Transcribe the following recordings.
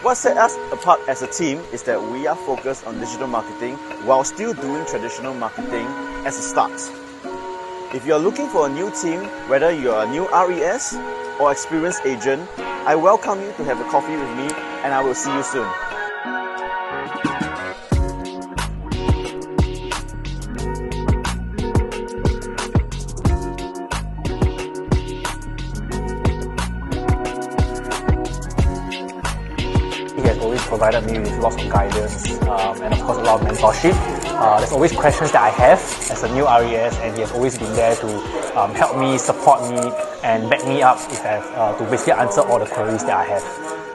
What set us apart as a team is that we are focused on digital marketing while still doing traditional marketing as a start. If you're looking for a new team, whether you're a new RES or experienced agent, I welcome you to have a coffee with me, and I will see you soon. He has always provided me with lots of guidance and of course a lot of mentorship. There's always questions that I have as a new RES, and he has always been there to help me, support me and back me up if I have to basically answer all the queries that I have.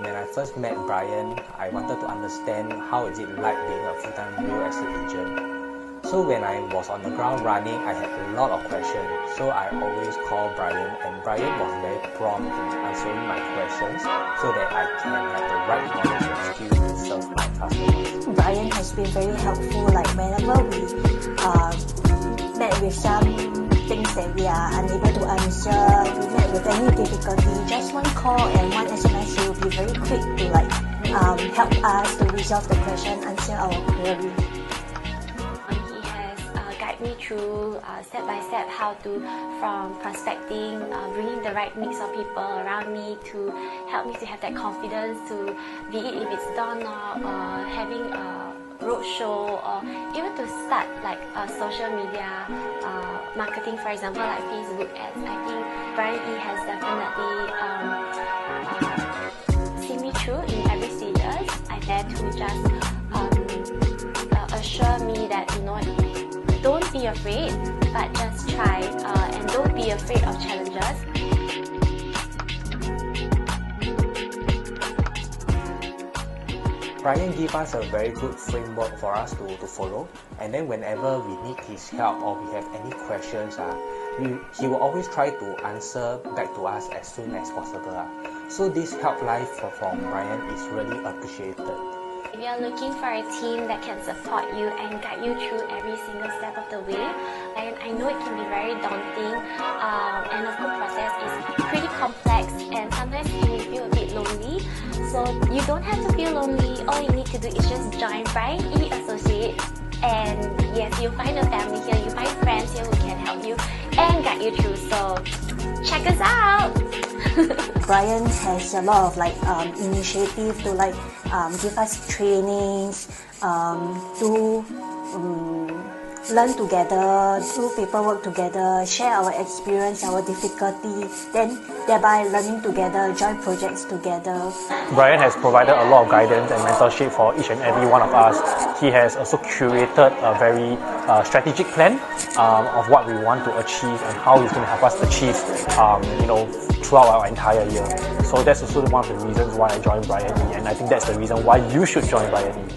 When I first met Bryan, I wanted to understand how is it like being a full-time real estate agent. So when I was on the ground running, I had a lot of questions. So I always called Bryan, and Bryan was very prompt in answering my questions so that I can have the right knowledge and skill to serve my customers. Bryan has been very helpful, like whenever we met with some things that we are unable to answer, we met with any difficulty, just one call and one SMS, he will be very quick to help us to resolve the question, answer our query. Me through step by step how to, from prospecting, bringing the right mix of people around me to help me to have that confidence to be it if it's done or having a roadshow, or even to start like social media marketing, for example, like Facebook ads. I think Bryan Yee has definitely seen me through in every stages. I dare to just assure me that, you know, don't be afraid, but just try, and don't be afraid of challenges. Bryan gave us a very good framework for us to follow, and then whenever we need his help or we have any questions, he will always try to answer back to us as soon as possible. So this help life from Bryan is really appreciated. If you're looking for a team that can support you and guide you through every single step of the way, and I know it can be very daunting, and of course the process is pretty complex, and sometimes you may feel a bit lonely. So you don't have to feel lonely. All you need to do is just join Bryan Yee Associates, and yes, you'll find a family here, you find friends here who can help you and guide you through. So check us out. Bryan has a lot of initiative to give us trainings, to learn together, do paperwork together, share our experience, our difficulty, then thereby learning together, join projects together. Bryan has provided a lot of guidance and mentorship for each and every one of us. He has also curated a very strategic plan of what we want to achieve and how he's going to help us achieve, throughout our entire year. So that's also one of the reasons why I joined Bryan Yee, and I think that's the reason why you should join Bryan Yee.